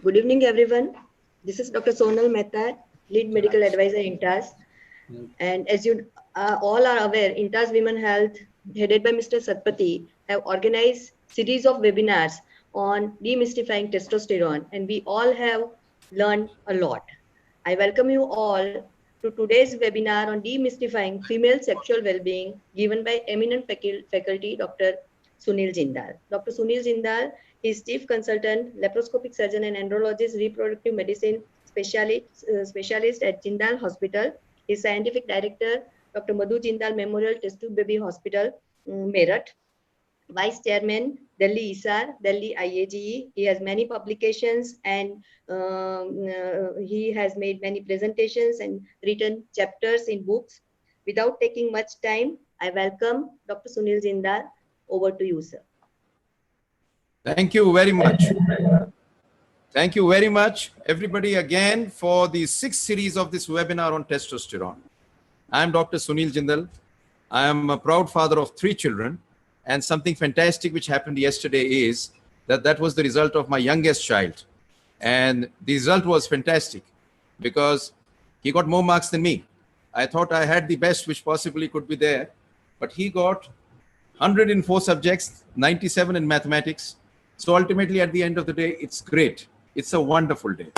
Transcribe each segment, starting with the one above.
Good evening, everyone. This is Dr. Sonal Mehta, Lead Medical Advisor, INTAS. And as you all are aware, INTAS Women Health, headed by Mr. Satpathy, have organized series of webinars on demystifying testosterone, and we all have learned a lot. I welcome you all to today's webinar on demystifying female sexual well-being, given by eminent faculty Dr. Sunil Jindal. Dr. Sunil Jindal is Chief Consultant, Laparoscopic Surgeon and Andrologist, Reproductive Medicine Specialist at Jindal Hospital. He is Scientific Director, Dr. Madhu Jindal Memorial Test Tube Baby Hospital, Meerut. Vice Chairman, Delhi ISAR, Delhi IAGE. He has many publications and he has made many presentations and written chapters in books. Without taking much time, I welcome Dr. Sunil Jindal. Over to you, sir. Thank you very much. Thank you very much, everybody, again for the sixth series of this webinar on testosterone. I am Dr. Sunil Jindal. I am a proud father of 3 children, and something fantastic which happened yesterday is that was the result of my youngest child. And the result was fantastic because he got more marks than me. I thought I had the best which possibly could be there, but he got 100 in 4 subjects, 97 in mathematics. So ultimately, at the end of the day, it's great. It's a wonderful day.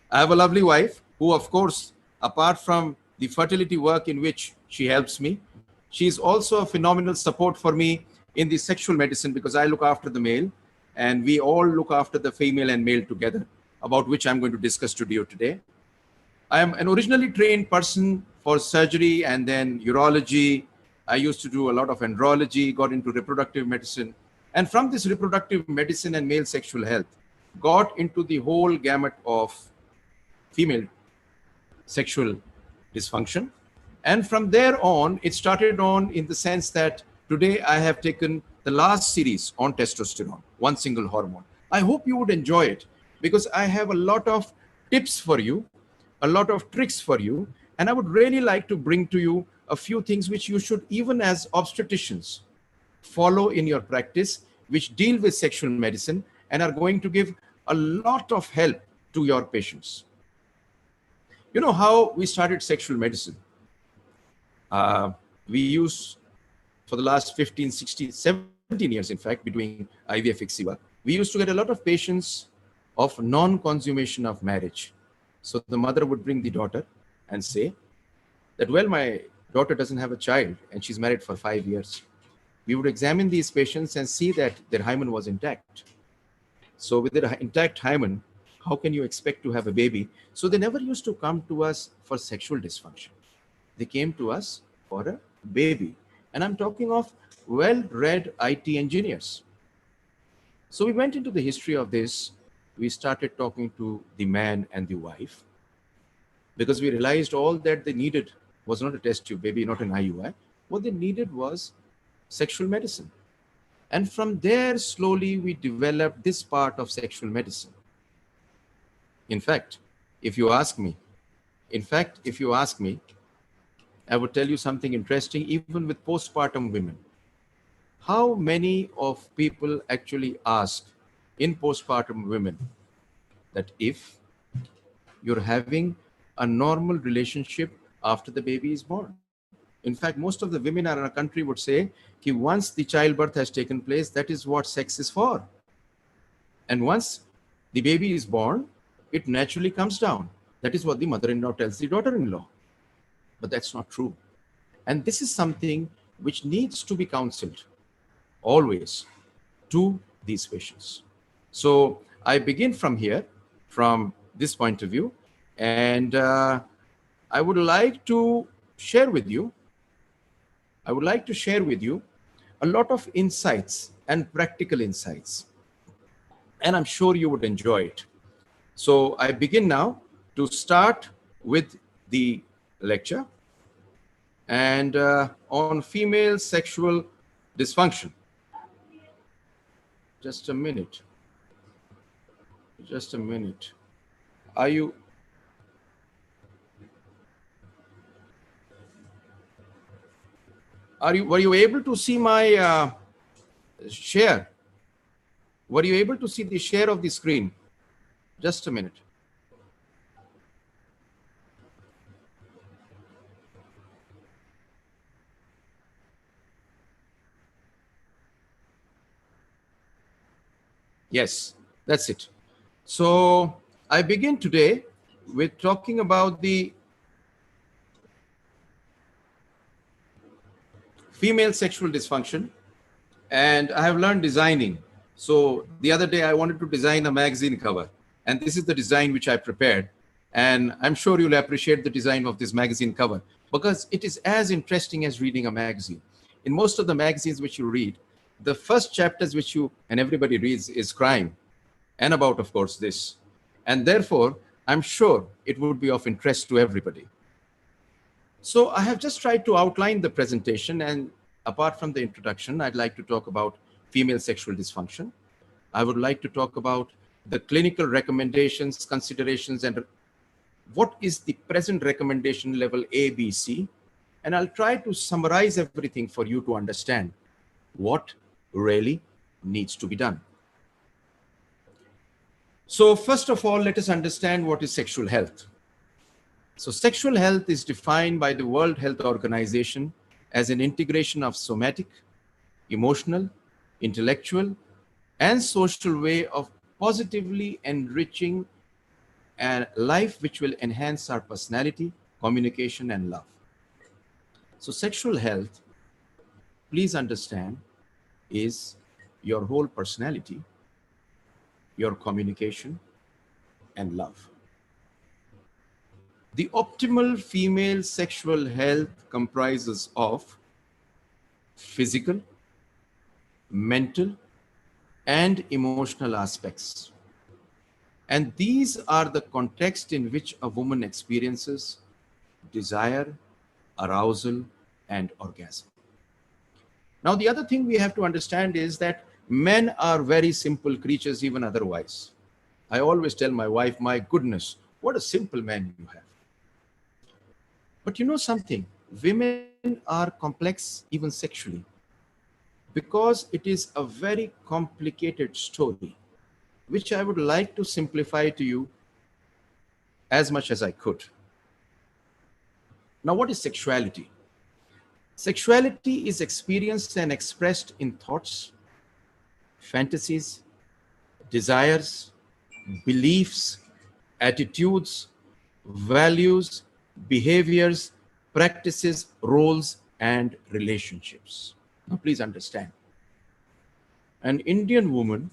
I have a lovely wife who, of course, apart from the fertility work in which she helps me, she is also a phenomenal support for me in the sexual medicine because I look after the male and we all look after the female and male together, about which I'm going to discuss to you today. I am an originally trained person for surgery and then urology. I used to do a lot of andrology, got into reproductive medicine. And from this reproductive medicine and male sexual health, got into the whole gamut of female sexual dysfunction. And from there on, it started on in the sense that today I have taken the last series on testosterone, one single hormone. I hope you would enjoy it because I have a lot of tips for you, a lot of tricks for you, and I would really like to bring to you a few things which you should, even as obstetricians, follow in your practice, which deal with sexual medicine and are going to give a lot of help to your patients. You know how we started sexual medicine? We use, for the last 15, 16, 17 years, in fact, between IVF ICSI, we used to get a lot of patients of non-consummation of marriage. So the mother would bring the daughter and say that, well, my daughter doesn't have a child and she's married for 5 years. We would examine these patients and see that their hymen was intact. So with their intact hymen, how can you expect to have a baby? So they never used to come to us for sexual dysfunction. They came to us for a baby. And I'm talking of well-read IT engineers. So we went into the history of this. We started talking to the man and the wife because we realized all that they needed was not a test tube baby, not an IUI. What they needed was sexual medicine. And from there, slowly, we developed this part of sexual medicine. In fact, if you ask me, I would tell you something interesting, even with postpartum women. How many of people actually ask in postpartum women that if you're having a normal relationship after the baby is born? In fact, most of the women in our country would say that once the childbirth has taken place, that is what sex is for. And once the baby is born, it naturally comes down. That is what the mother-in-law tells the daughter-in-law. But that's not true. And this is something which needs to be counseled always to these patients. So I begin from here, from this point of view, and I would like to share with you a lot of insights and practical insights. And I'm sure you would enjoy it. So I begin now to start with the lecture and on female sexual dysfunction. Just a minute. Were you able to see my share? Were you able to see the share of the screen? Just a minute. Yes, that's it. So I begin today with talking about the female sexual dysfunction, and I have learned designing. So the other day I wanted to design a magazine cover, and this is the design which I prepared. And I'm sure you'll appreciate the design of this magazine cover because it is as interesting as reading a magazine. In most of the magazines which you read, the first chapters which you and everybody reads is crime and about, of course, this. And therefore, I'm sure it would be of interest to everybody. So I have just tried to outline the presentation, and apart from the introduction, I'd like to talk about female sexual dysfunction. I would like to talk about the clinical recommendations, considerations, and what is the present recommendation level A, B, C. And I'll try to summarize everything for you to understand what really needs to be done. So first of all, let us understand what is sexual health. So sexual health is defined by the World Health Organization as an integration of somatic, emotional, intellectual, and social way of positively enriching a life which will enhance our personality, communication, and love. So sexual health, please understand, is your whole personality, your communication, and love. The optimal female sexual health comprises of physical, mental, and emotional aspects. And these are the context in which a woman experiences desire, arousal, and orgasm. Now, the other thing we have to understand is that men are very simple creatures, even otherwise. I always tell my wife, my goodness, what a simple man you have. But you know something? Women are complex, even sexually, because it is a very complicated story, which I would like to simplify to you as much as I could. Now, what is sexuality? Sexuality is experienced and expressed in thoughts, fantasies, desires, beliefs, attitudes, values, behaviors, practices, roles, and relationships. Now, please understand. An Indian woman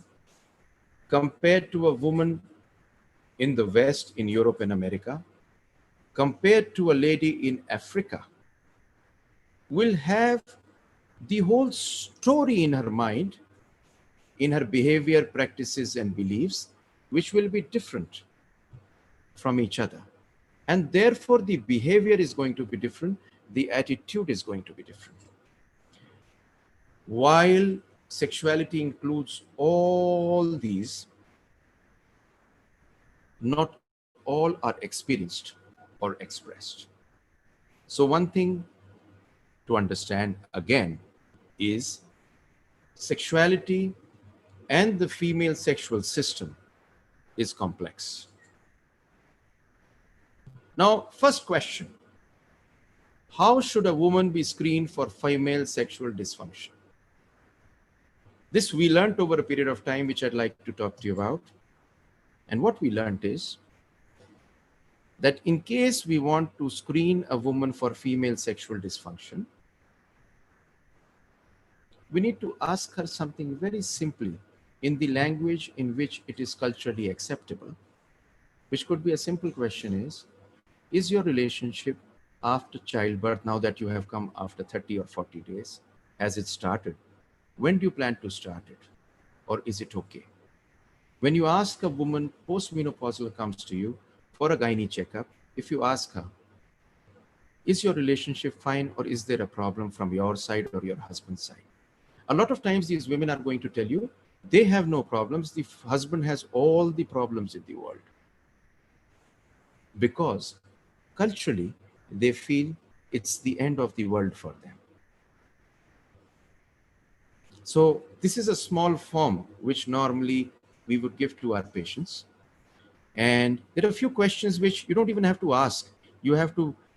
compared to a woman in the West, in Europe and America, compared to a lady in Africa, will have the whole story in her mind, in her behavior, practices, and beliefs, which will be different from each other. And therefore, the behavior is going to be different, the attitude is going to be different. While sexuality includes all these, not all are experienced or expressed. So one thing to understand again is sexuality and the female sexual system is complex. Now, first question, how should a woman be screened for female sexual dysfunction? This we learned over a period of time, which I'd like to talk to you about. And what we learned is that in case we want to screen a woman for female sexual dysfunction, we need to ask her something very simply in the language in which it is culturally acceptable, which could be a simple question is your relationship after childbirth, now that you have come after 30 or 40 days, has it started? When do you plan to start it? Or is it okay? When you ask a woman postmenopausal comes to you for a gynae checkup, if you ask her, is your relationship fine or is there a problem from your side or your husband's side? A lot of times these women are going to tell you they have no problems. The husband has all the problems in the world. Because culturally, they feel it's the end of the world for them. So this is a small form which normally we would give to our patients. And there are a few questions which you don't even have to ask. You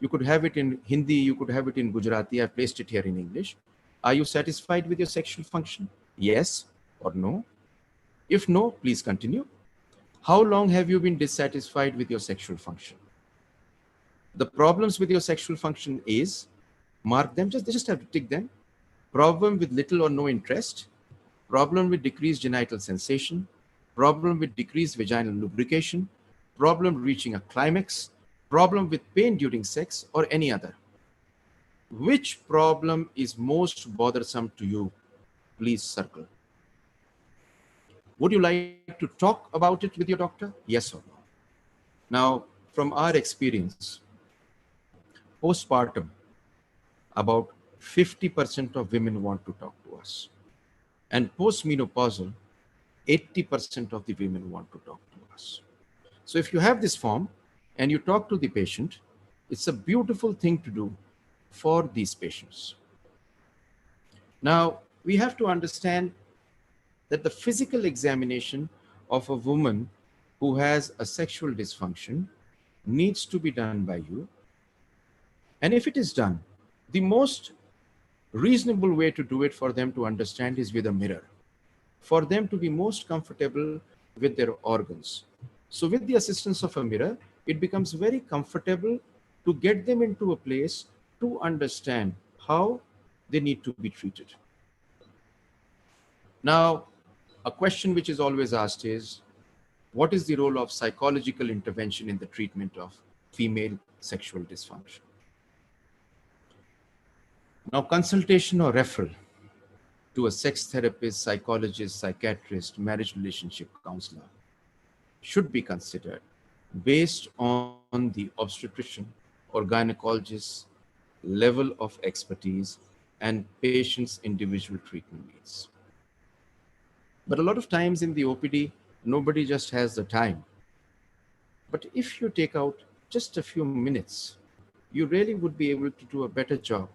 could have it in Hindi, you could have it in Gujarati. I've placed it here in English. Are you satisfied with your sexual function? Yes or no? If no, please continue. How long have you been dissatisfied with your sexual function? The problems with your sexual function is, mark them, they just have to tick them. Problem with little or no interest, problem with decreased genital sensation, problem with decreased vaginal lubrication, problem reaching a climax, problem with pain during sex, or any other. Which problem is most bothersome to you? Please circle. Would you like to talk about it with your doctor? Yes or no? Now, from our experience, postpartum, about 50% of women want to talk to us. And postmenopausal, 80% of the women want to talk to us. So if you have this form and you talk to the patient, it's a beautiful thing to do for these patients. Now, we have to understand that the physical examination of a woman who has a sexual dysfunction needs to be done by you. And if it is done, the most reasonable way to do it for them to understand is with a mirror, for them to be most comfortable with their organs. So with the assistance of a mirror, it becomes very comfortable to get them into a place to understand how they need to be treated. Now, a question which is always asked is, what is the role of psychological intervention in the treatment of female sexual dysfunction? Now, consultation or referral to a sex therapist, psychologist, psychiatrist, marriage relationship counselor should be considered based on the obstetrician or gynecologist's level of expertise and patient's individual treatment needs. But a lot of times in the OPD, nobody just has the time. But if you take out just a few minutes, you really would be able to do a better job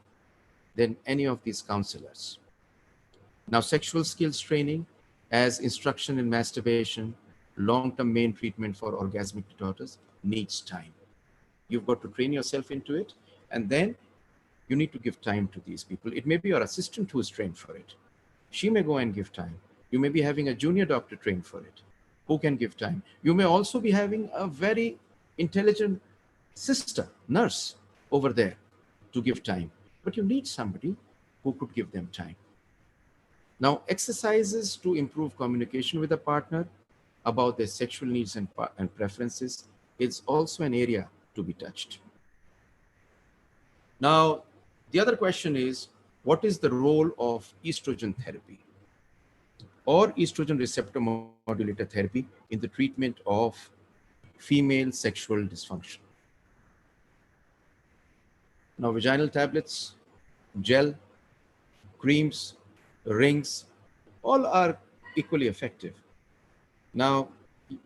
than any of these counselors. Now, sexual skills training as instruction in masturbation, long-term main treatment for orgasmic disorders needs time. You've got to train yourself into it, and then you need to give time to these people. It may be your assistant who is trained for it. She may go and give time. You may be having a junior doctor trained for it who can give time. You may also be having a very intelligent sister, nurse over there to give time. But you need somebody who could give them time. Now, exercises to improve communication with a partner about their sexual needs and preferences is also an area to be touched. Now, the other question is, what is the role of estrogen therapy or estrogen receptor modulator therapy in the treatment of female sexual dysfunction? Now, vaginal tablets, gel, creams, rings, all are equally effective. Now,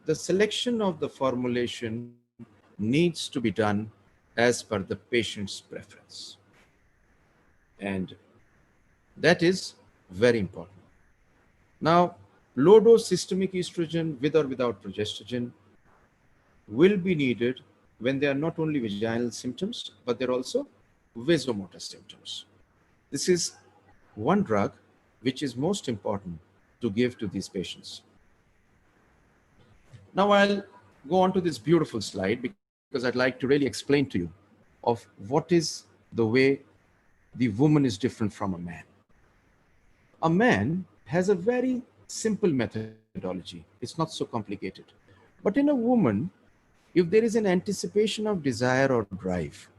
the selection of the formulation needs to be done as per the patient's preference. And that is very important. Now, low-dose systemic estrogen with or without progestogen will be needed when there are not only vaginal symptoms, but there are also vasomotor symptoms. This is one drug which is most important to give to these patients. Now I'll go on to this beautiful slide because I'd like to really explain to you of what is the way the woman is different from a man. A man has a very simple methodology. It's not so complicated. But in a woman, if there is an anticipation of desire or drive,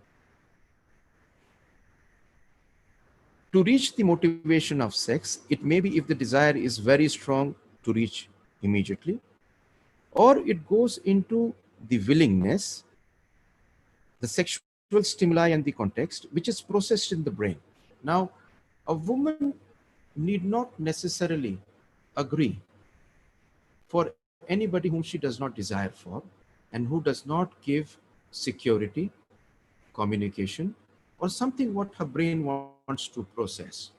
to reach the motivation of sex, it may be if the desire is very strong to reach immediately, or it goes into the willingness, the sexual stimuli and the context, which is processed in the brain. Now, a woman need not necessarily agree for anybody whom she does not desire for and who does not give security, communication, or something what her brain wants to process.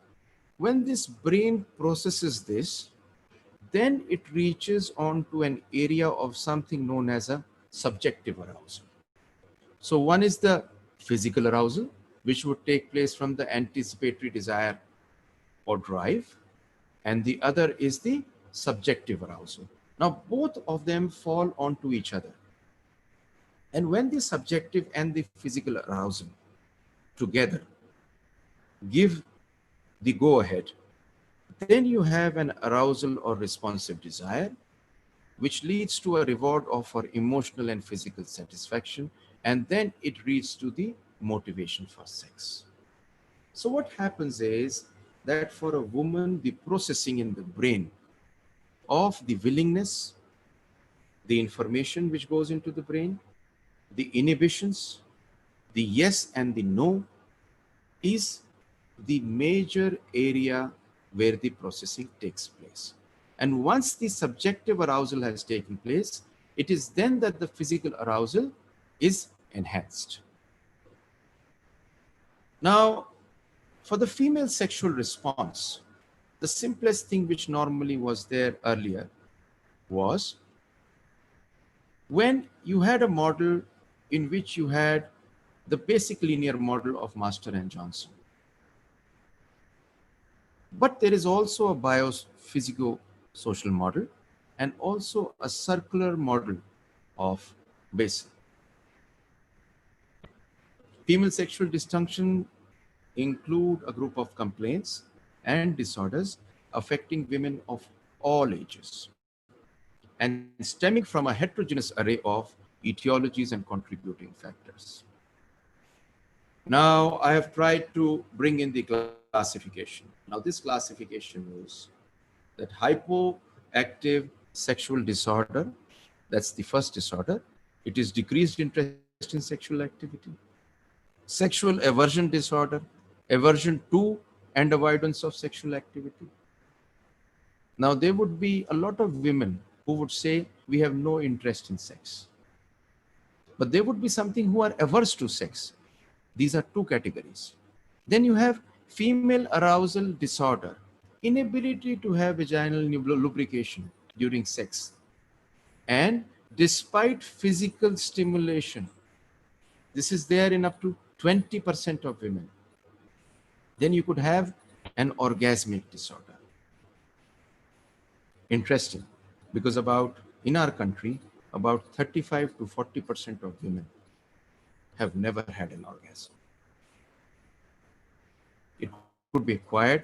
When this brain processes this, then it reaches on to an area of something known as a subjective arousal. So one is the physical arousal, which would take place from the anticipatory desire or drive, and the other is the subjective arousal. Now, both of them fall onto each other. And when the subjective and the physical arousal together give the go-ahead, then you have an arousal or responsive desire, which leads to a reward of for emotional and physical satisfaction, and then it leads to the motivation for sex. So what happens is that for a woman, the processing in the brain of the willingness, the information which goes into the brain, the inhibitions, the yes and the no, is the major area where the processing takes place. And once the subjective arousal has taken place, it is then that the physical arousal is enhanced. Now, for the female sexual response, the simplest thing which normally was there earlier was when you had a model in which you had the basic linear model of Master and Johnson. But there is also a biophysico-social model and also a circular model of Bessel. Female sexual dysfunction include a group of complaints and disorders affecting women of all ages and stemming from a heterogeneous array of etiologies and contributing factors. Now, I have tried to bring in the classification. Now, this classification is that hypoactive sexual disorder, that's the first disorder. It is decreased interest in sexual activity. Sexual aversion disorder, aversion to and avoidance of sexual activity. Now, there would be a lot of women who would say, we have no interest in sex. But there would be something who are averse to sex. These are two categories. Then you have female arousal disorder, inability to have vaginal lubrication during sex. And despite physical stimulation, this is there in up to 20% of women. Then you could have an orgasmic disorder. Interesting, because in our country, about 35 to 40% of women have never had an orgasm. It could be acquired,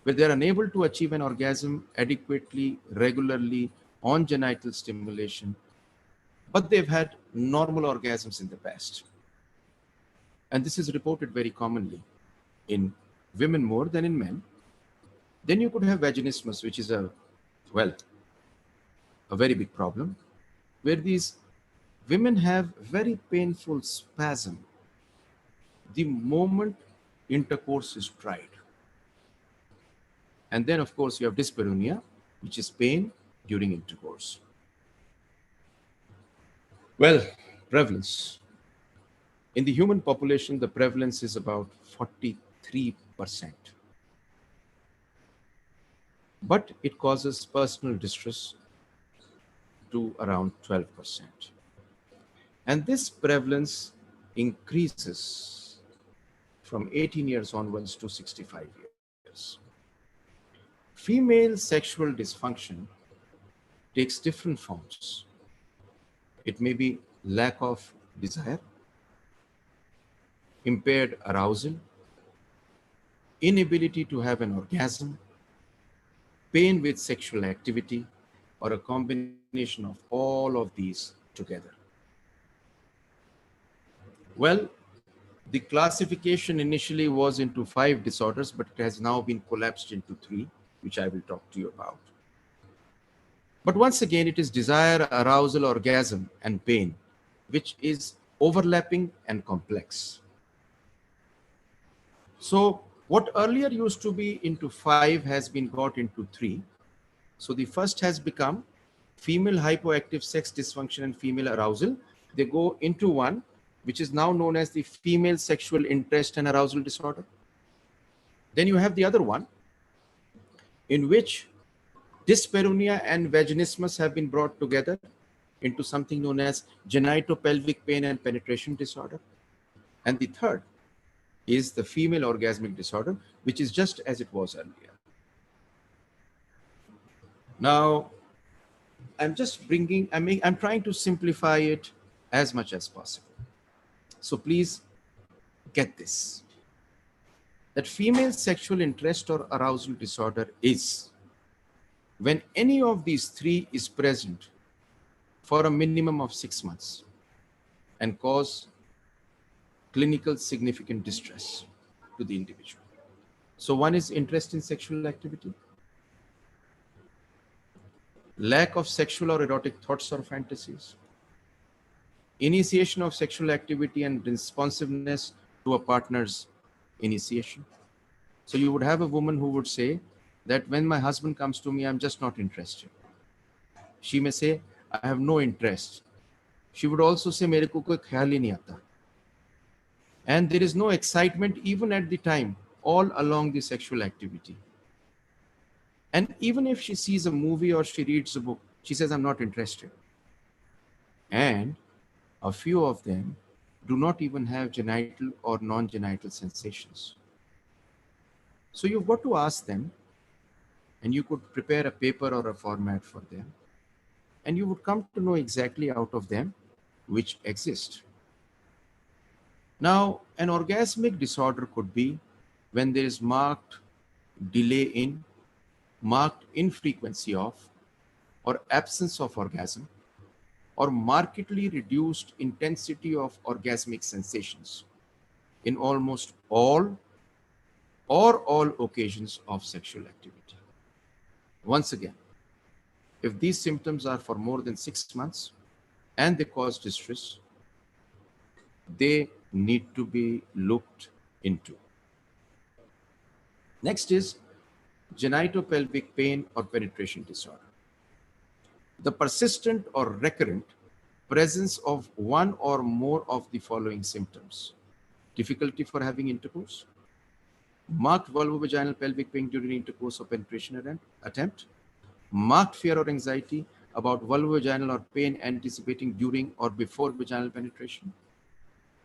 where they are unable to achieve an orgasm adequately, regularly, on genital stimulation, but they've had normal orgasms in the past. And this is reported very commonly in women more than in men. Then you could have vaginismus, which is a very big problem, where these women have very painful spasm the moment intercourse is tried. And then, of course, you have dyspareunia, which is pain during intercourse. Well, prevalence. In the human population, the prevalence is about 43%. But it causes personal distress to around 12%. And this prevalence increases from 18 years onwards to 65 years. Female sexual dysfunction takes different forms. It may be lack of desire, impaired arousal, inability to have an orgasm, pain with sexual activity, or a combination of all of these together. Well, the classification initially was into 5 disorders, but it has now been collapsed into 3, which I will talk to you about. But once again, it is desire, arousal, orgasm, and pain, which is overlapping and complex. So what earlier used to be into 5 has been got into 3. So the first has become female hypoactive sex dysfunction and female arousal. They go into 1, which is now known as the female sexual interest and arousal disorder. Then you have the other one, in which dyspareunia and vaginismus have been brought together. into something known as genitopelvic pain and penetration disorder. And the third is the female orgasmic disorder, which is just as it was earlier. Now, I'm trying to simplify it as much as possible. So please get this, that female sexual interest or arousal disorder is when any of these three is present for a minimum of 6 months and cause clinical significant distress to the individual. So one is interest in sexual activity, lack of sexual or erotic thoughts or fantasies, initiation of sexual activity and responsiveness to a partner's initiation. So you would have a woman who would say that when my husband comes to me, I'm just not interested. She may say, I have no interest. She would also say, mere ko koi khayal hi nahi aata. And there is no excitement even at the time, all along the sexual activity. And even if she sees a movie or she reads a book, she says, I'm not interested. And a few of them do not even have genital or non-genital sensations. So you've got to ask them, and you could prepare a paper or a format for them, and you would come to know exactly out of them which exist. Now, an orgasmic disorder could be when there is marked delay in, marked infrequency of, or absence of orgasm, or markedly reduced intensity of orgasmic sensations in almost all or all occasions of sexual activity. Once again, if these symptoms are for more than 6 months and they cause distress, they need to be looked into. Next is genitopelvic pain or penetration disorder. The persistent or recurrent presence of one or more of the following symptoms: difficulty for having intercourse, marked vulvovaginal pelvic pain during intercourse or penetration attempt, marked fear or anxiety about vulvovaginal or pain anticipating during or before vaginal penetration,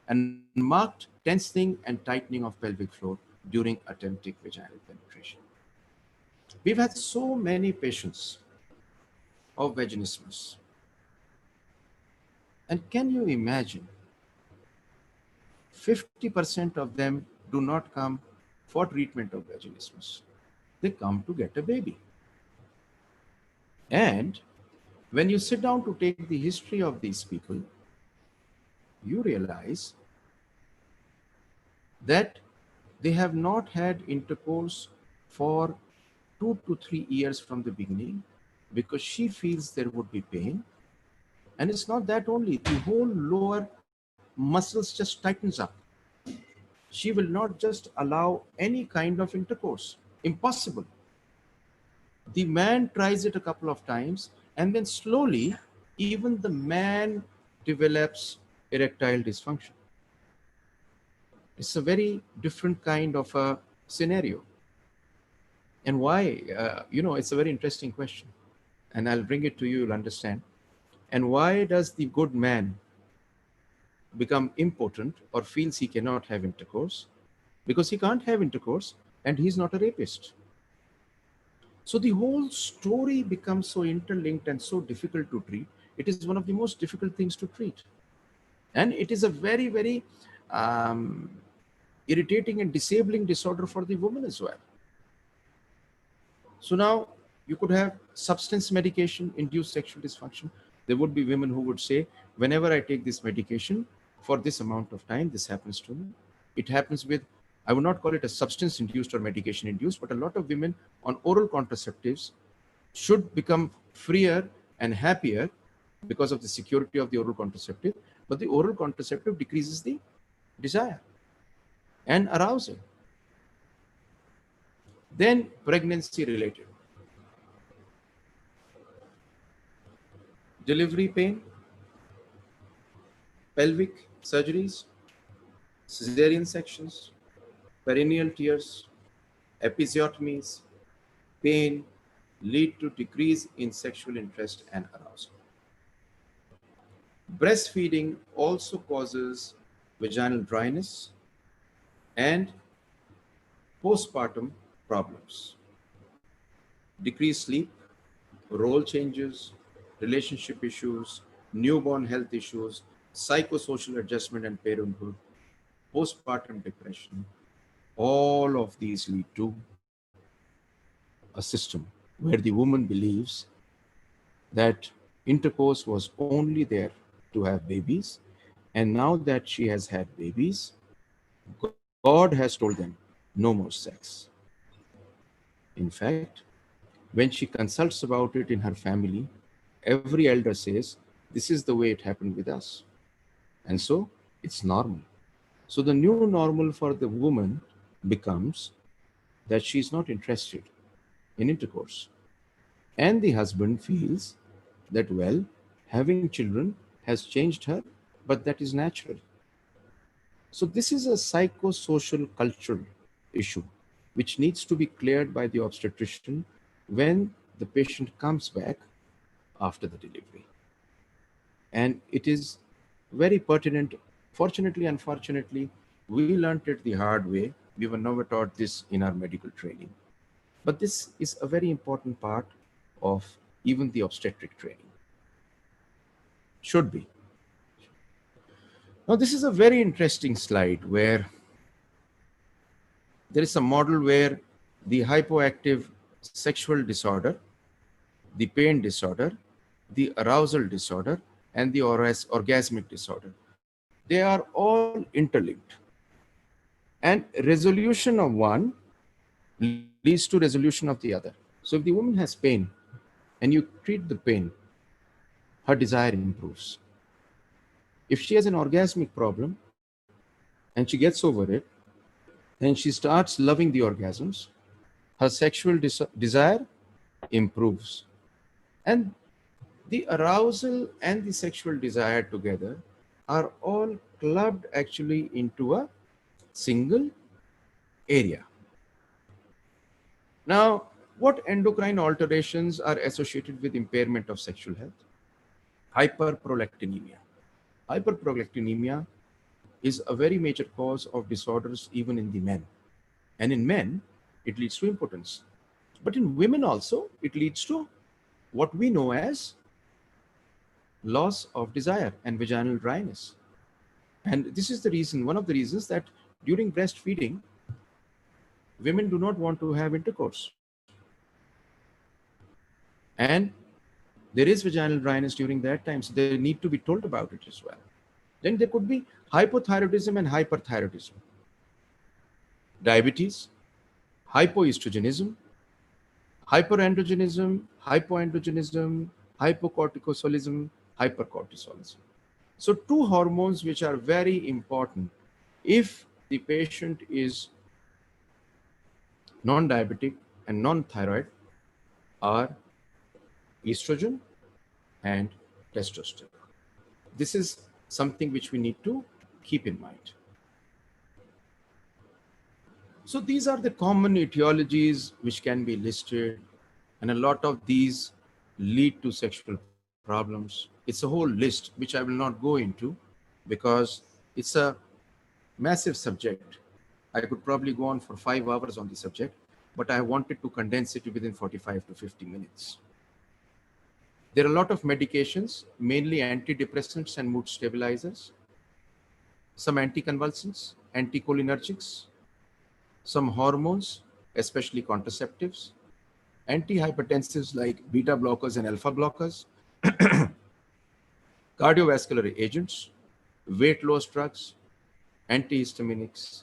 and marked tensing and tightening of pelvic floor during attempting vaginal penetration. We've had so many patients of vaginismus. And can you imagine, 50% of them do not come for treatment of vaginismus. They come to get a baby. And when you sit down to take the history of these people, you realize that they have not had intercourse for 2 to 3 years from the beginning because she feels there would be pain. And it's not that only, the whole lower muscles just tightens up. She will not just allow any kind of intercourse. Impossible. The man tries it a couple of times, and then slowly, even the man develops erectile dysfunction. It's a very different kind of a scenario. And why? It's a very interesting question. And I'll bring it to you, you'll understand. And why does the good man become impotent or feels he cannot have intercourse? Because he can't have intercourse and he's not a rapist. So the whole story becomes so interlinked and so difficult to treat. It is one of the most difficult things to treat. And it is a very, very irritating and disabling disorder for the woman as well. So now you could have substance medication induced sexual dysfunction. There would be women who would say, whenever I take this medication for this amount of time, this happens to me. It happens with, I would not call it a substance induced or medication induced, but a lot of women on oral contraceptives should become freer and happier because of the security of the oral contraceptive, but the oral contraceptive decreases the desire and arousal. Then pregnancy related. Delivery pain, pelvic surgeries, cesarean sections, perineal tears, episiotomies, pain lead to decrease in sexual interest and arousal. Breastfeeding also causes vaginal dryness and postpartum problems, decreased sleep, role changes, relationship issues, newborn health issues, psychosocial adjustment and parenthood, postpartum depression. All of these lead to a system where the woman believes that intercourse was only there to have babies, and now that she has had babies, God has told them no more sex. In fact, when she consults about it in her family, every elder says, "This is the way it happened with us." And so it's normal. So the new normal for the woman becomes that she's not interested in intercourse. And the husband feels that, well, having children has changed her, but that is natural. So this is a psychosocial cultural issue which needs to be cleared by the obstetrician when the patient comes back after the delivery. And it is very pertinent. Fortunately, unfortunately, we learned it the hard way. We were never taught this in our medical training. But this is a very important part of even the obstetric training. Should be. Now, this is a very interesting slide where there is a model where the hypoactive sexual disorder, the pain disorder, the arousal disorder, and the orgasmic disorder, they are all interlinked. And resolution of one leads to resolution of the other. So if the woman has pain and you treat the pain, her desire improves. If she has an orgasmic problem and she gets over it, then she starts loving the orgasms, her sexual desire improves. And the arousal and the sexual desire together are all clubbed actually into a single area. Now, what endocrine alterations are associated with impairment of sexual health? Hyperprolactinemia. Hyperprolactinemia is a very major cause of disorders even in the men. And in men, it leads to impotence. But in women also, it leads to what we know as loss of desire and vaginal dryness. And this is the reason, one of the reasons that during breastfeeding, women do not want to have intercourse. And there is vaginal dryness during that time, so they need to be told about it as well. Then there could be hypothyroidism and hyperthyroidism, diabetes, hypoestrogenism, hyperandrogenism, hypoandrogenism, hypocorticosolism, hypercortisolism. So two hormones which are very important if the patient is non-diabetic and non-thyroid are estrogen and testosterone. This is something which we need to keep in mind. So these are the common etiologies which can be listed, and a lot of these lead to sexual problems. It's a whole list which I will not go into because it's a massive subject. I could probably go on for 5 hours on the subject, but I wanted to condense it within 45 to 50 minutes. There are a lot of medications, mainly antidepressants and mood stabilizers, some anticonvulsants, anticholinergics, some hormones, especially contraceptives, antihypertensives like beta blockers and alpha blockers, cardiovascular agents, weight loss drugs, antihistaminics,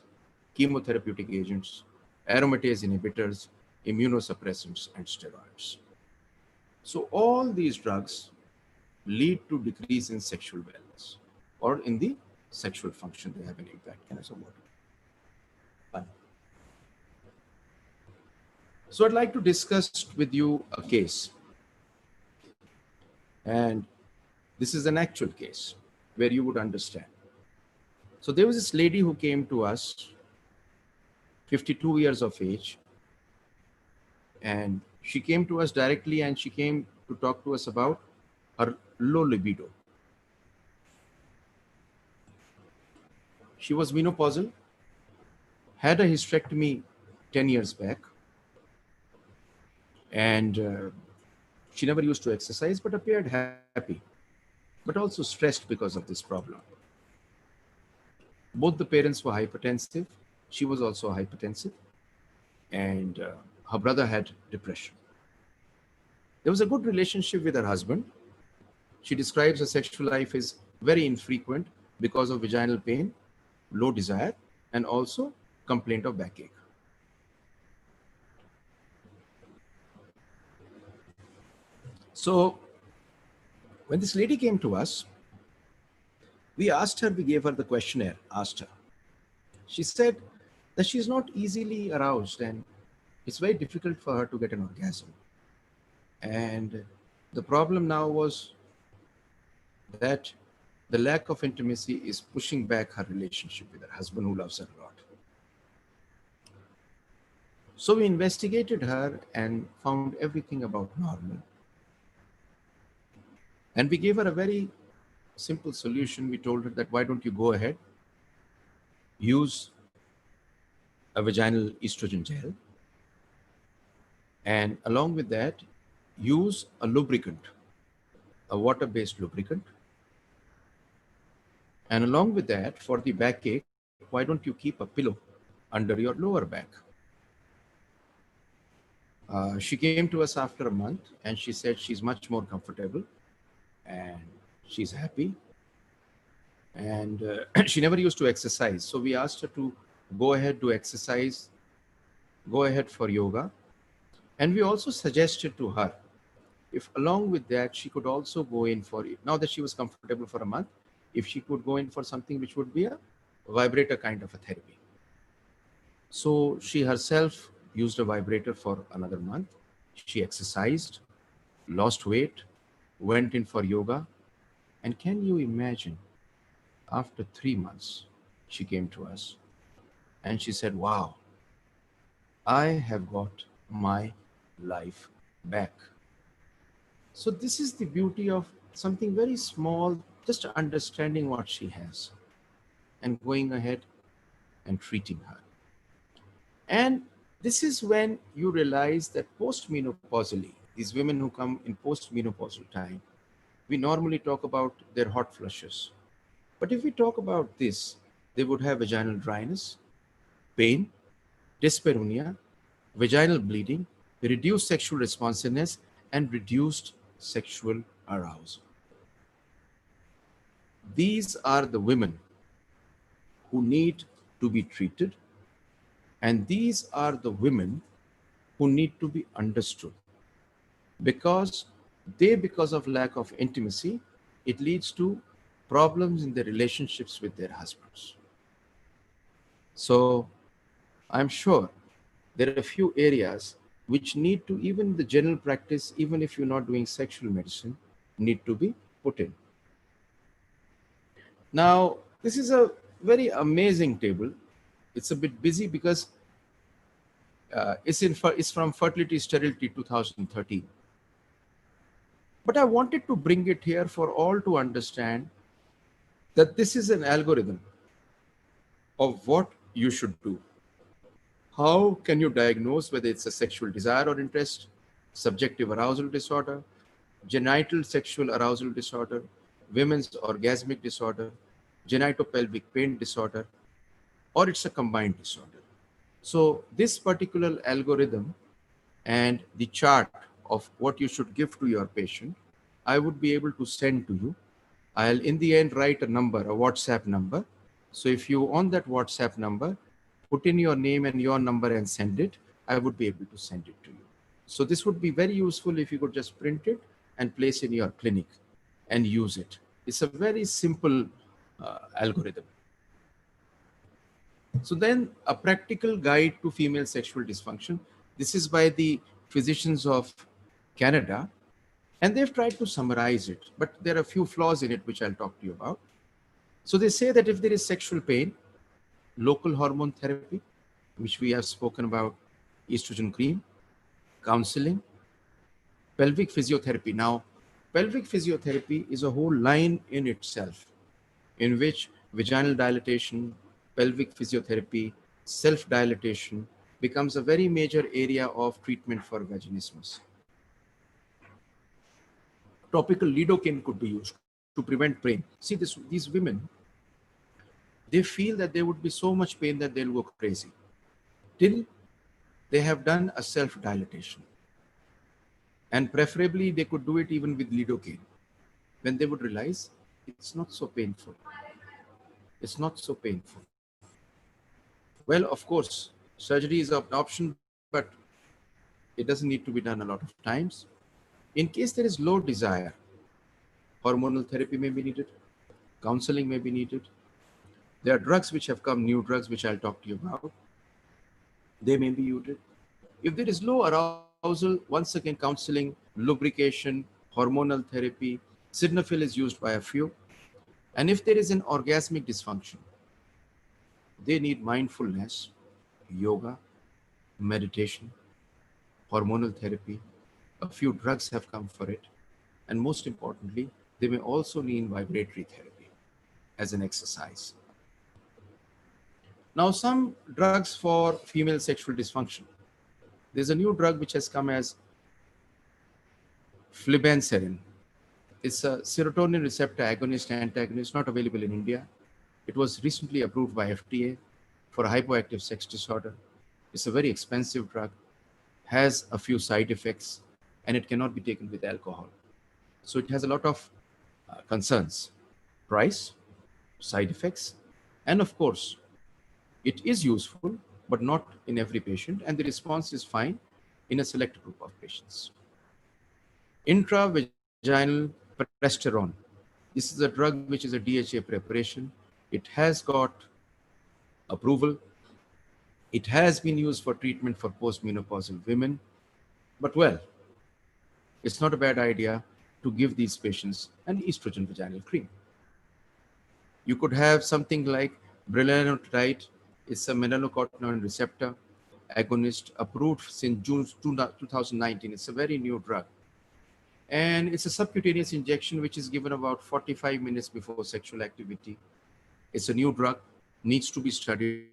chemotherapeutic agents, aromatase inhibitors, immunosuppressants, and steroids. So all these drugs lead to decrease in sexual wellness or in the sexual function. They have an impact. Can I some water? Fine. So I'd like to discuss with you a case. And this is an actual case where you would understand. So there was this lady who came to us, 52 years of age, and she came to us directly and she came to talk to us about her low libido. She was menopausal, had a hysterectomy 10 years back, and she never used to exercise but appeared happy, but also stressed because of this problem. Both the parents were hypertensive. She was also hypertensive, and her brother had depression. There was a good relationship with her husband. She describes her sexual life is very infrequent because of vaginal pain, low desire, and also complaint of backache. So when this lady came to us, we asked her, we gave her the questionnaire, asked her. She said that she's not easily aroused and it's very difficult for her to get an orgasm. And the problem now was that the lack of intimacy is pushing back her relationship with her husband, who loves her a lot. So we investigated her and found everything about normal. And we gave her a very simple solution. We told her that why don't you go ahead, use a vaginal estrogen gel, and along with that, use a lubricant, a water-based lubricant. And along with that, for the backache, why don't you keep a pillow under your lower back? She came to us after a month and she said she's much more comfortable and she's happy. And she never used to exercise. So we asked her to go ahead to exercise, go ahead for yoga. And we also suggested to her, if along with that, she could also go in for, now that she was comfortable for a month, if she could go in for something which would be a vibrator kind of a therapy. So she herself used a vibrator for another month. She exercised, lost weight, went in for yoga. And can you imagine, after 3 months, she came to us and she said, wow, I have got my life back. So this is the beauty of something very small, just understanding what she has and going ahead and treating her. And this is when you realize that post-menopausally, these women who come in post-menopausal time, we normally talk about their hot flushes. But if we talk about this, they would have vaginal dryness, pain, dyspareunia, vaginal bleeding, reduced sexual responsiveness, and reduced sexual arousal. These are the women who need to be treated, and these are the women who need to be understood, because of lack of intimacy, it leads to problems in their relationships with their husbands. So I'm sure there are a few areas which need to, even the general practice, even if you're not doing sexual medicine, need to be put in. Now, this is a very amazing table. It's a bit busy because it's from Fertility Sterility 2013. But I wanted to bring it here for all to understand that this is an algorithm of what you should do. How can you diagnose whether it's a sexual desire or interest, subjective arousal disorder, genital sexual arousal disorder, women's orgasmic disorder, genitopelvic pain disorder, or it's a combined disorder. So this particular algorithm and the chart of what you should give to your patient, I would be able to send to you. I'll in the end write a number, a WhatsApp number. So if you on that WhatsApp number, put in your name and your number and send it, I would be able to send it to you. So this would be very useful if you could just print it and place in your clinic and use it. It's a very simple algorithm. So then a practical guide to female sexual dysfunction. This is by the physicians of Canada, and they've tried to summarize it, but there are a few flaws in it which I'll talk to you about. So they say that if there is sexual pain, local hormone therapy, which we have spoken about, estrogen cream, counseling, pelvic physiotherapy. Now, pelvic physiotherapy is a whole line in itself, in which vaginal dilatation, pelvic physiotherapy, self-dilatation becomes a very major area of treatment for vaginismus. Topical lidocaine could be used to prevent pain. See, these women, they feel that there would be so much pain that they'll go crazy till they have done a self-dilatation. And preferably, they could do it even with lidocaine, when they would realize it's not so painful. It's not so painful. Well, of course, surgery is an option, but it doesn't need to be done a lot of times. In case there is low desire, hormonal therapy may be needed, counseling may be needed. There are drugs which have come, new drugs, which I'll talk to you about. They may be used. If there is low arousal, once again, counseling, lubrication, hormonal therapy, sildenafil is used by a few. And if there is an orgasmic dysfunction, they need mindfulness, yoga, meditation, hormonal therapy. A few drugs have come for it. And most importantly, they may also need vibratory therapy as an exercise. Now, some drugs for female sexual dysfunction. There's a new drug which has come as flibanserin. It's a serotonin receptor agonist antagonist, not available in India. It was recently approved by FDA for a hypoactive sex disorder. It's a very expensive drug, has a few side effects, and it cannot be taken with alcohol. So it has a lot of concerns: price, side effects, and of course, it is useful, but not in every patient, and the response is fine in a select group of patients. Intravaginal progesterone. This is a drug which is a DHA preparation. It has got approval. It has been used for treatment for postmenopausal women. But well, it's not a bad idea to give these patients an estrogen vaginal cream. You could have something like brelanotide. It's a melanocortin receptor agonist approved since June 2019. It's a very new drug. And it's a subcutaneous injection which is given about 45 minutes before sexual activity. It's a new drug, needs to be studied.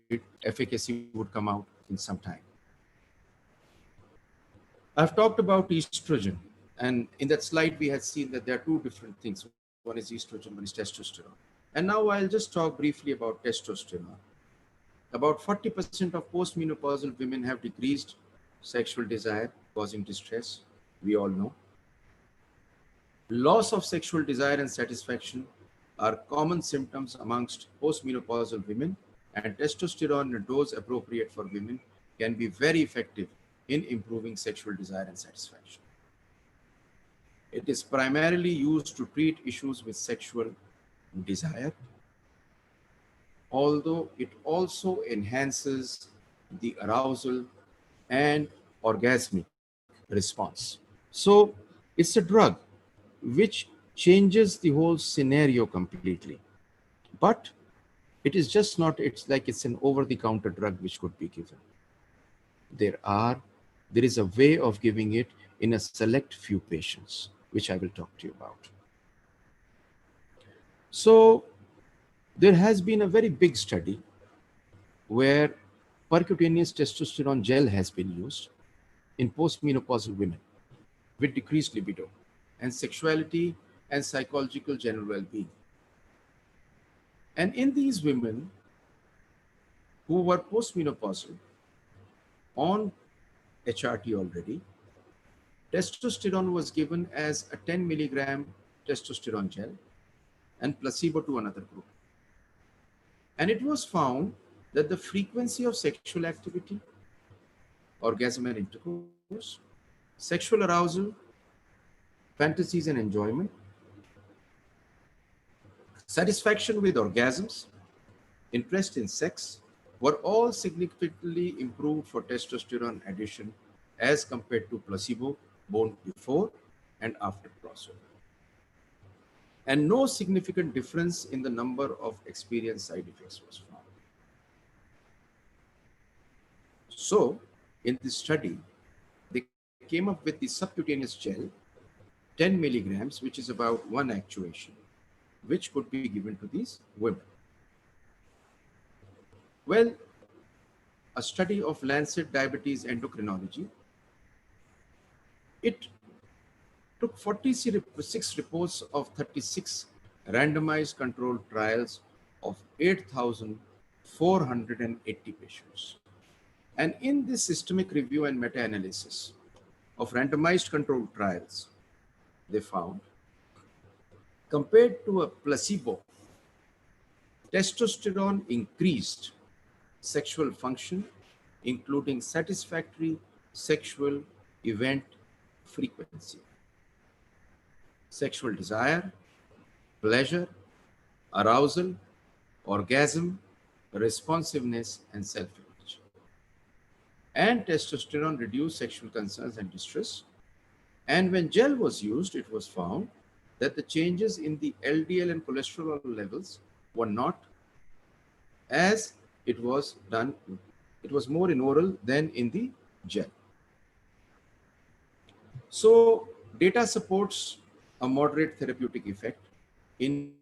Efficacy would come out in some time. I've talked about estrogen, and in that slide we had seen that there are two different things. One is estrogen, one is testosterone. And now I'll just talk briefly about testosterone. About 40% of postmenopausal women have decreased sexual desire, causing distress, we all know. Loss of sexual desire and satisfaction are common symptoms amongst postmenopausal women, and testosterone in a dose appropriate for women can be very effective in improving sexual desire and satisfaction. It is primarily used to treat issues with sexual desire, although it also enhances the arousal and orgasmic response. So it's a drug which changes the whole scenario completely. But it is just not, it's like it's an over-the-counter drug which could be given. There is a way of giving it in a select few patients, which I will talk to you about. So there has been a very big study where percutaneous testosterone gel has been used in postmenopausal women with decreased libido and sexuality and psychological general well-being. And in these women who were postmenopausal on HRT already, testosterone was given as a 10 milligram testosterone gel and placebo to another group. And it was found that the frequency of sexual activity, orgasm and intercourse, sexual arousal, fantasies and enjoyment, satisfaction with orgasms, interest in sex were all significantly improved for testosterone addition as compared to placebo both before and after crossover. And no significant difference in the number of experienced side effects was found. So, in this study, they came up with the subcutaneous gel, 10 milligrams, which is about 1 actuation, which could be given to these women. Well, a study of Lancet Diabetes Endocrinology, it took 46 reports of 36 randomized controlled trials of 8,480 patients. And in this systemic review and meta-analysis of randomized controlled trials, they found, compared to a placebo, testosterone increased sexual function, including satisfactory sexual event frequency, sexual desire, pleasure, arousal, orgasm, responsiveness, and self-image. And testosterone reduced sexual concerns and distress. And when gel was used, it was found that the changes in the LDL and cholesterol levels were not as it was done. It was more in oral than in the gel. So data supports a moderate therapeutic effect in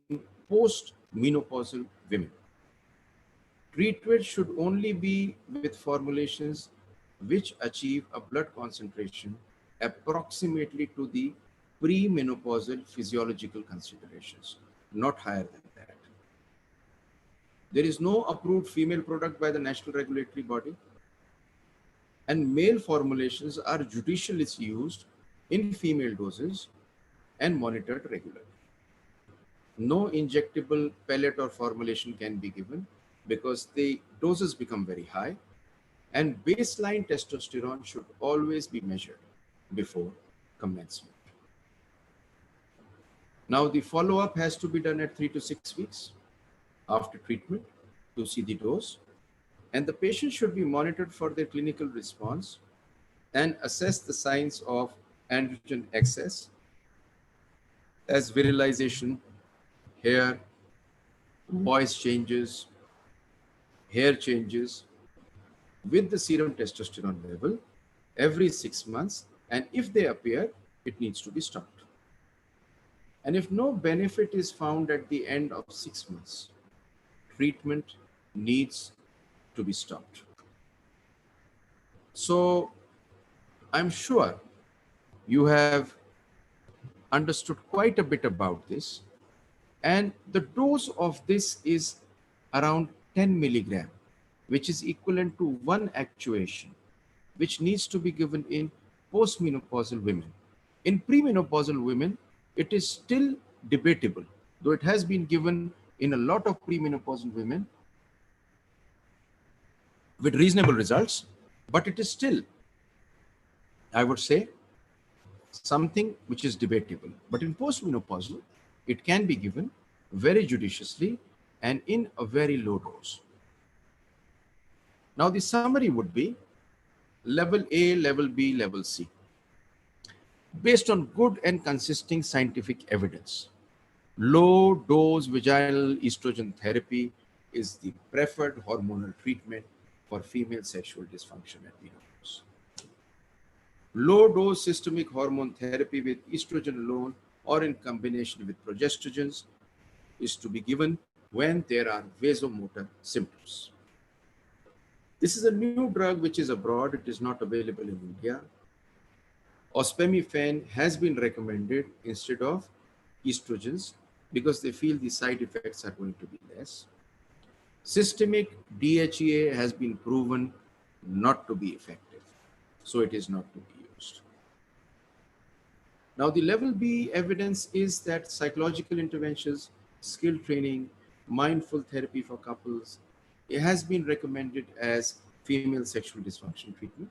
post-menopausal women. Treatment should only be with formulations which achieve a blood concentration approximately to the premenopausal physiological considerations, not higher than that. There is no approved female product by the National Regulatory Body, and male formulations are judicially used in female doses and monitored regularly. No injectable pellet or formulation can be given because the doses become very high, and baseline testosterone should always be measured before commencement. Now, the follow-up has to be done at 3 to 6 weeks after treatment to see the dose, and the patient should be monitored for their clinical response and assess the signs of androgen excess as virilization, hair, voice changes, hair changes with the serum testosterone level every 6 months, and if they appear, it needs to be stopped. And if no benefit is found at the end of 6 months, treatment needs to be stopped. So I'm sure you have understood quite a bit about this, and the dose of this is around 10 milligram, which is equivalent to 1 actuation, which needs to be given in postmenopausal women. In premenopausal women, it is still debatable, though it has been given in a lot of premenopausal women with reasonable results, but it is still, I would say, something which is debatable. But in postmenopausal, it can be given very judiciously and in a very low dose. Now the summary would be level A, level B, level C. Based on good and consistent scientific evidence, low dose vaginal estrogen therapy is the preferred hormonal treatment for female sexual dysfunction at menopause. Low dose systemic hormone therapy with estrogen alone or in combination with progestogens is to be given when there are vasomotor symptoms. This is a new drug which is abroad. It is not available in India. Ospemifene has been recommended instead of estrogens because they feel the side effects are going to be less. Systemic DHEA has been proven not to be effective, so it is not to be used. Now, the level B evidence is that psychological interventions, skill training, mindful therapy for couples, it has been recommended as female sexual dysfunction treatment.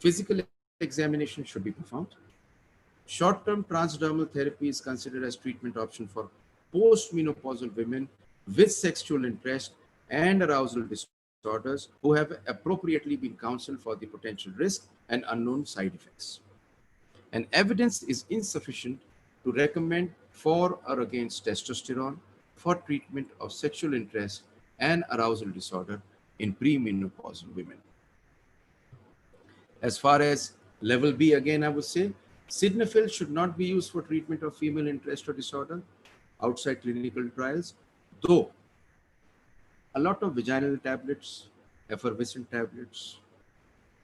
Physical examination should be performed. Short-term transdermal therapy is considered as treatment option for postmenopausal women with sexual interest and arousal disorders who have appropriately been counseled for the potential risk and unknown side effects. And evidence is insufficient to recommend for or against testosterone for treatment of sexual interest and arousal disorder in premenopausal women. As far as level B, again, I would say, sildenafil should not be used for treatment of female interest or disorder outside clinical trials, though A lot of vaginal tablets, effervescent tablets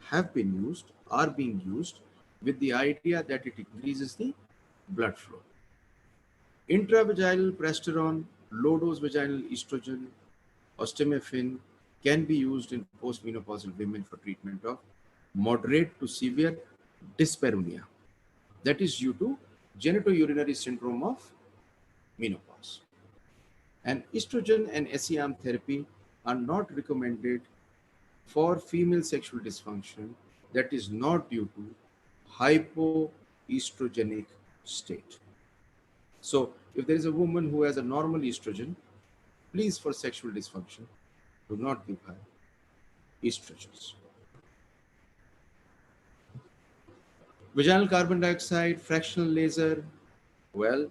have been used, are being used with the idea that it increases the blood flow. Intravaginal progesterone, low-dose vaginal estrogen, ostemethyne can be used in postmenopausal women for treatment of moderate to severe dyspareunia. That is due to genitourinary syndrome of menopause. And estrogen and SEM therapy are not recommended for female sexual dysfunction that is not due to hypoestrogenic state. So if there is a woman who has a normal estrogen, please, for sexual dysfunction, do not give her estrogens. Vaginal carbon dioxide, fractional laser, well,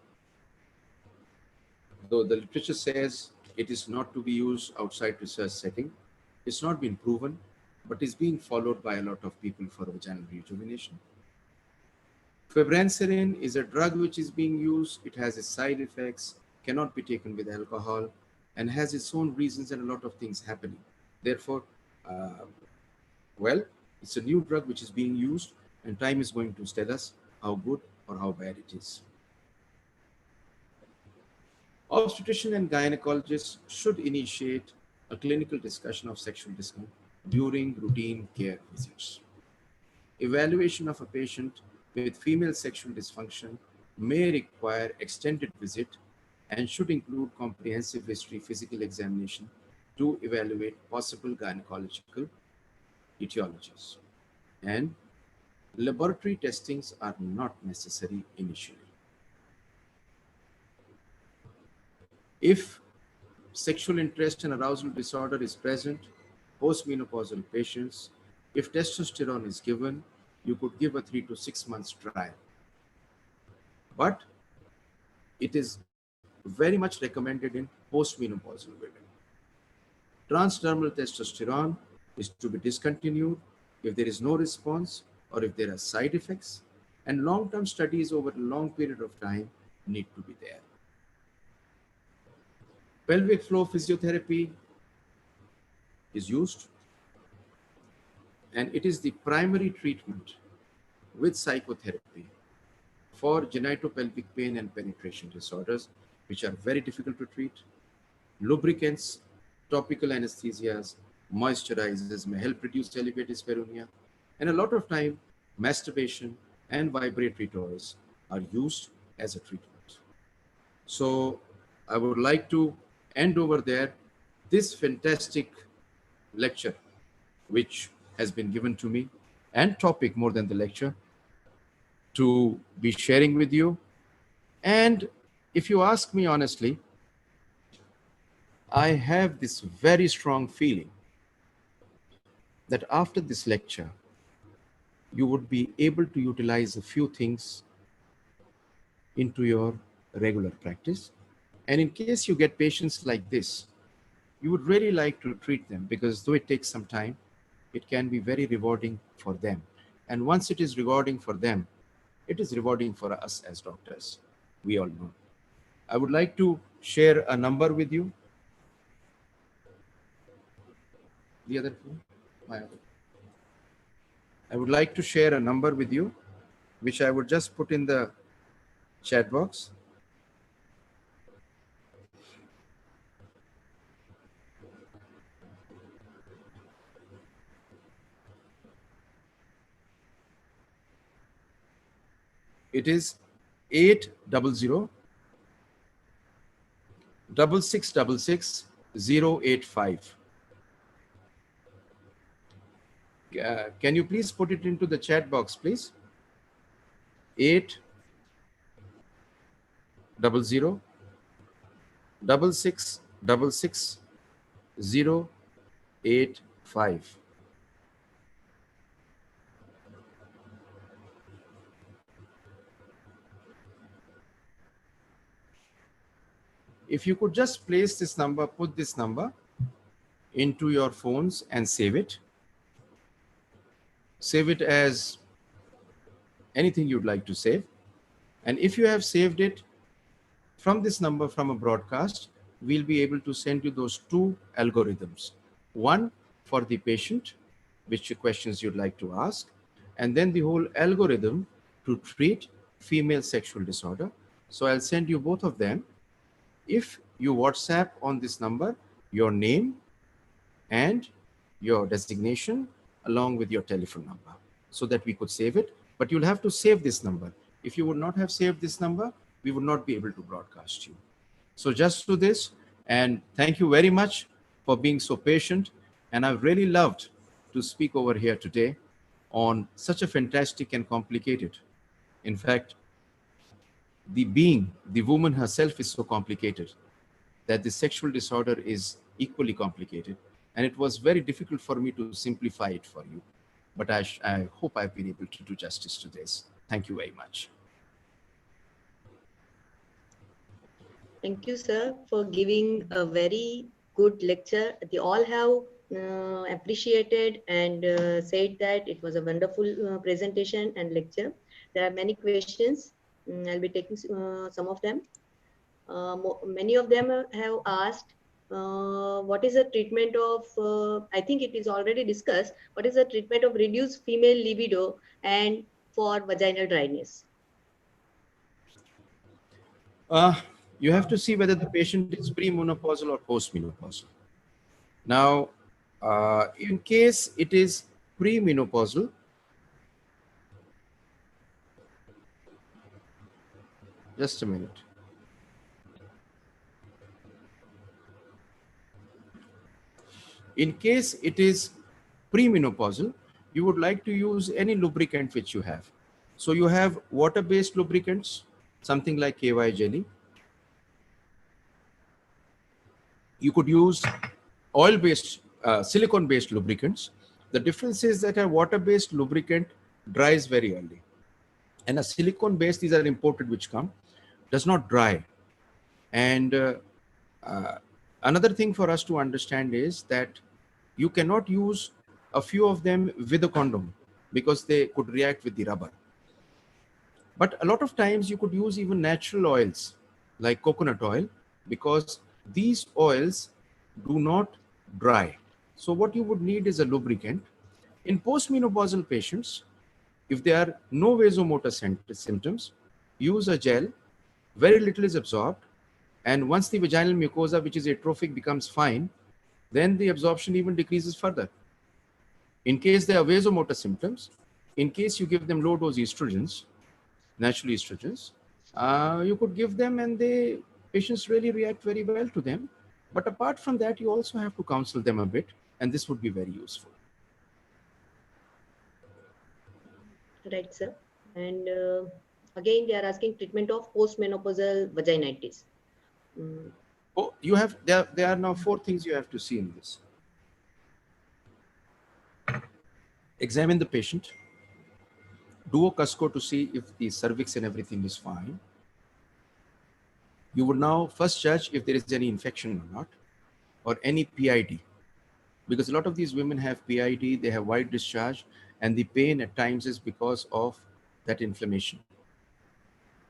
though the literature says it is not to be used outside research setting, it's not been proven, but is being followed by a lot of people for vaginal rejuvenation. Fibrancerin is a drug which is being used. It has its side effects, cannot be taken with alcohol, and has its own reasons and a lot of things happening. Therefore, well, it's a new drug which is being used, and time is going to tell us how good or how bad it is. Obstetrician and gynecologists should initiate a clinical discussion of sexual dysfunction during routine care visits. Evaluation of a patient with female sexual dysfunction may require extended visit and should include comprehensive history physical examination to evaluate possible gynecological etiologies. And laboratory testings are not necessary initially. If sexual interest and arousal disorder is present, postmenopausal patients, if testosterone is given, you could give a 3 to 6 months trial. But it is very much recommended in postmenopausal women. Transdermal testosterone is to be discontinued if there is no response or if there are side effects, and long-term studies over a long period of time need to be there. Pelvic floor physiotherapy is used, and it is the primary treatment with psychotherapy for genitopelvic pain and penetration disorders, which are very difficult to treat. Lubricants, topical anesthesias, moisturizers may help reduce elevated dyspareunia, and a lot of time masturbation and vibratory toys are used as a treatment. So I would like to end over there this fantastic lecture which has been given to me, and topic more than the lecture, to be sharing with you. And if you ask me honestly, I have this very strong feeling that after this lecture, you would be able to utilize a few things into your regular practice. And in case you get patients like this, you would really like to treat them, because though it takes some time, it can be very rewarding for them. And once it is rewarding for them, it is rewarding for us as doctors. We all know. I would like to share a number with you. The other one? I would like to share a number with you, which I would just put in the chat box. It is 800 6666 085. Can you please put it into the chat box, please? 800 6666 085. If you could just place this number, put this number into your phones and save it. Save it as anything you'd like to save. And if you have saved it from this number from a broadcast, we'll be able to send you those two algorithms. One for the patient, which questions you'd like to ask, and then the whole algorithm to treat female sexual disorder. So I'll send you both of them. If you WhatsApp on this number, your name and your designation along with your telephone number so that we could save it. But you'll have to save this number. If you would not have saved this number, we would not be able to broadcast you. So just do this, and thank you very much for being so patient. And I've really loved to speak over here today on such a fantastic and complicated. In fact, the woman herself is so complicated that the sexual disorder is equally complicated. And it was very difficult for me to simplify it for you. But I hope I've been able to do justice to this. Thank you very much. Thank you, sir, for giving a very good lecture. They all have appreciated and said that it was a wonderful presentation and lecture. There are many questions. I'll be taking some of them. Many of them have asked, what is the treatment of, I think it is already discussed, what is the treatment of reduced female libido and for vaginal dryness? You have to see whether the patient is premenopausal or postmenopausal. Now, in case it is premenopausal, just a minute. In case it is premenopausal, you would like to use any lubricant which you have. So you have water-based lubricants, something like KY jelly. You could use oil-based, silicone-based lubricants. The difference is that a water-based lubricant dries very early. And a silicone-based, these are imported which come, does not dry. And another thing for us to understand is that you cannot use a few of them with a condom because they could react with the rubber. But a lot of times you could use even natural oils like coconut oil because these oils do not dry. So what you would need is a lubricant. In postmenopausal patients, if there are no vasomotor symptoms, use a gel, very little is absorbed, and once the vaginal mucosa, which is atrophic, becomes fine, then the absorption even decreases further. In case there are vasomotor symptoms, in case you give them low-dose estrogens, natural estrogens, you could give them and patients really react very well to them. But apart from that, you also have to counsel them a bit, and this would be very useful. Right, sir. And again, they are asking treatment of postmenopausal vaginitis. Oh, you have, there are now 4 things you have to see in this. Examine the patient. Do a Cusco to see if the cervix and everything is fine. You would now first judge if there is any infection or not, or any PID. Because a lot of these women have PID, they have white discharge, and the pain at times is because of that inflammation.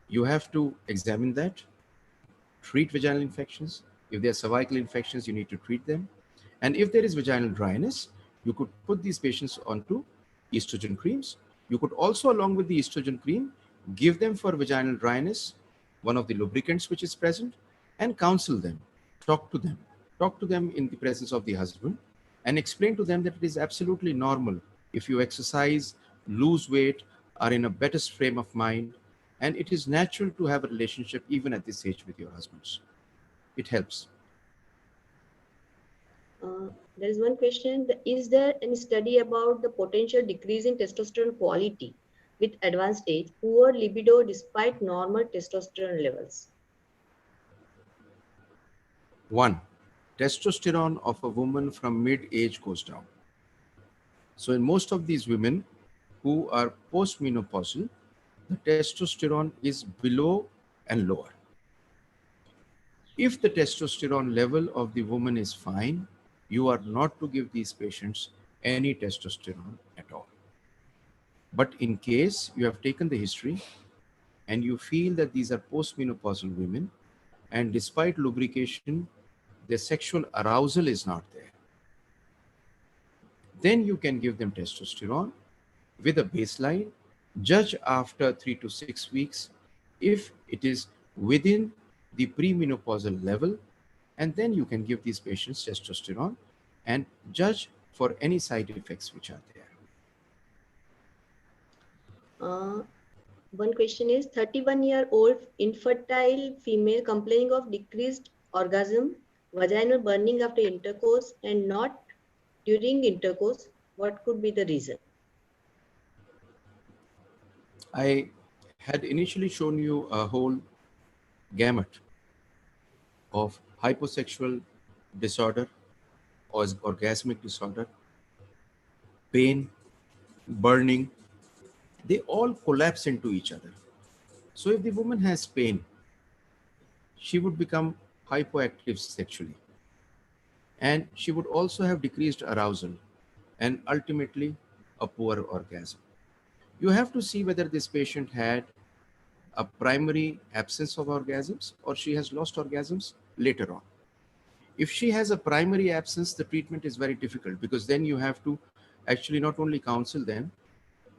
You have to examine that, treat vaginal infections. If there are cervical infections, you need to treat them. And if there is vaginal dryness, you could put these patients onto estrogen creams. You could also, along with the estrogen cream, give them for vaginal dryness one of the lubricants which is present, and counsel them, talk to them in the presence of the husband, and explain to them that it is absolutely normal if you exercise, lose weight, are in a better frame of mind, and it is natural to have a relationship even at this age with your husbands. It helps. There is one question. Is there any study about the potential decrease in testosterone quality with advanced age, poor libido despite normal testosterone levels? 1, testosterone of a woman from mid-age goes down. So in most of these women who are postmenopausal, the testosterone is below and lower. If the testosterone level of the woman is fine, you are not to give these patients any testosterone at all. But in case you have taken the history and you feel that these are postmenopausal women, and despite lubrication, their sexual arousal is not there. Then you can give them testosterone with a baseline, judge after 3 to 6 weeks if it is within the premenopausal level, and then you can give these patients testosterone and judge for any side effects which are there. One question is 31-year-old infertile female complaining of decreased orgasm, vaginal burning after intercourse and not during intercourse. What could be the reason? I had initially shown you a whole gamut of hyposexual disorder or orgasmic disorder, pain, burning. They all collapse into each other. So if the woman has pain, she would become hypoactive sexually. And she would also have decreased arousal and ultimately a poor orgasm. You have to see whether this patient had a primary absence of orgasms or she has lost orgasms later on. If she has a primary absence, the treatment is very difficult because then you have to actually not only counsel them,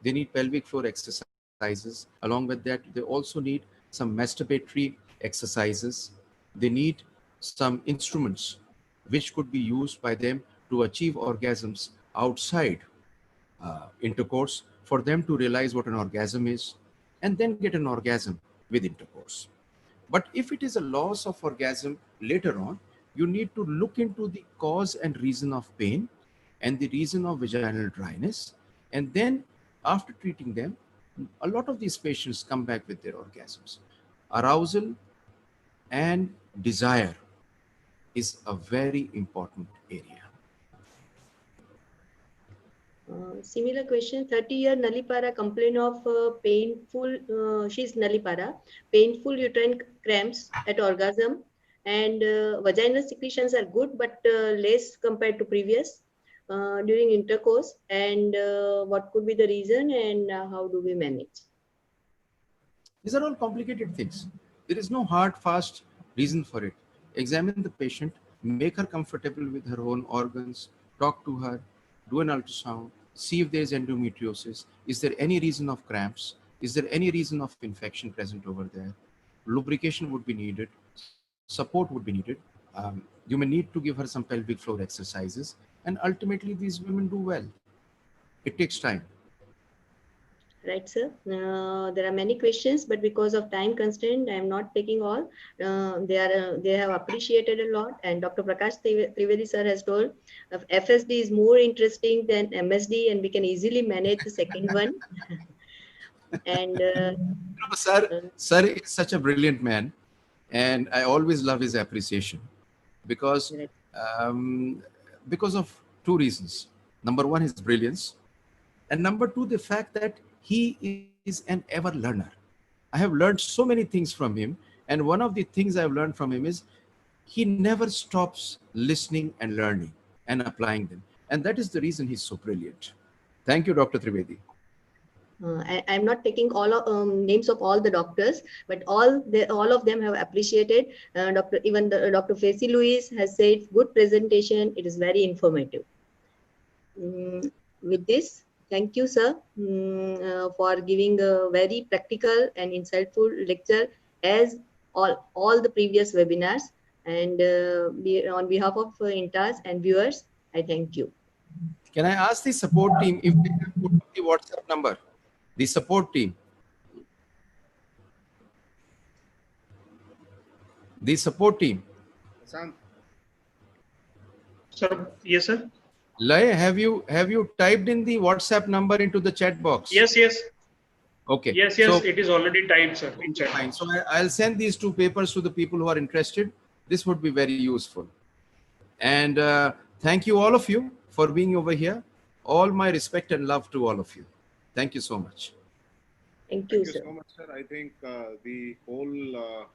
they need pelvic floor exercises. Along with that, they also need some masturbatory exercises. They need some instruments which could be used by them to achieve orgasms outside intercourse for them to realize what an orgasm is and then get an orgasm with intercourse. But if it is a loss of orgasm later on, you need to look into the cause and reason of pain and the reason of vaginal dryness. And then after treating them, a lot of these patients come back with their orgasms. Arousal and desire is a very important area. Similar question, 30-year Nalipara complain of painful, she's Nalipara, painful uterine cramps at orgasm and vaginal secretions are good but less compared to previous during intercourse, and what could be the reason and how do we manage? These are all complicated things. There is no hard, fast reason for it. Examine the patient, make her comfortable with her own organs, talk to her, do an ultrasound, see if there is endometriosis. Is there any reason of cramps? Is there any reason of infection present over there? Lubrication would be needed. Support would be needed. You may need to give her some pelvic floor exercises, and ultimately these women do well. It takes time. Right, sir. There are many questions, but because of time constraint, I am not taking all. They have appreciated a lot, and Dr. Prakash Trivedi sir has told FSD is more interesting than MSD, and we can easily manage the second one. And sir is such a brilliant man, and I always love his appreciation because of two reasons. Number one, his brilliance, and number two, the fact that he is an ever learner. I have learned so many things from him, and one of the things I've learned from him is he never stops listening and learning and applying them, and that is the reason he's so brilliant. Thank you, Dr. Trivedi. I'm not taking all of, names of all the doctors, but all of them have appreciated. Dr. Facey Louis has said, good presentation. It is very informative. With this, thank you, sir, for giving a very practical and insightful lecture as all the previous webinars. And on behalf of INTAS and viewers, I thank you. Can I ask the support team if they can put up the WhatsApp number? The support team. The support team. Sir, yes, sir. Lay, have you typed in the WhatsApp number into the chat box? Yes. Okay. Yes, so, it is already typed, sir, in chat. Fine. So I'll send these two papers to the people who are interested. This would be very useful. And thank you, all of you, for being over here. All my respect and love to all of you. Thank you so much. Thank you, Thank you so much, sir. I think the whole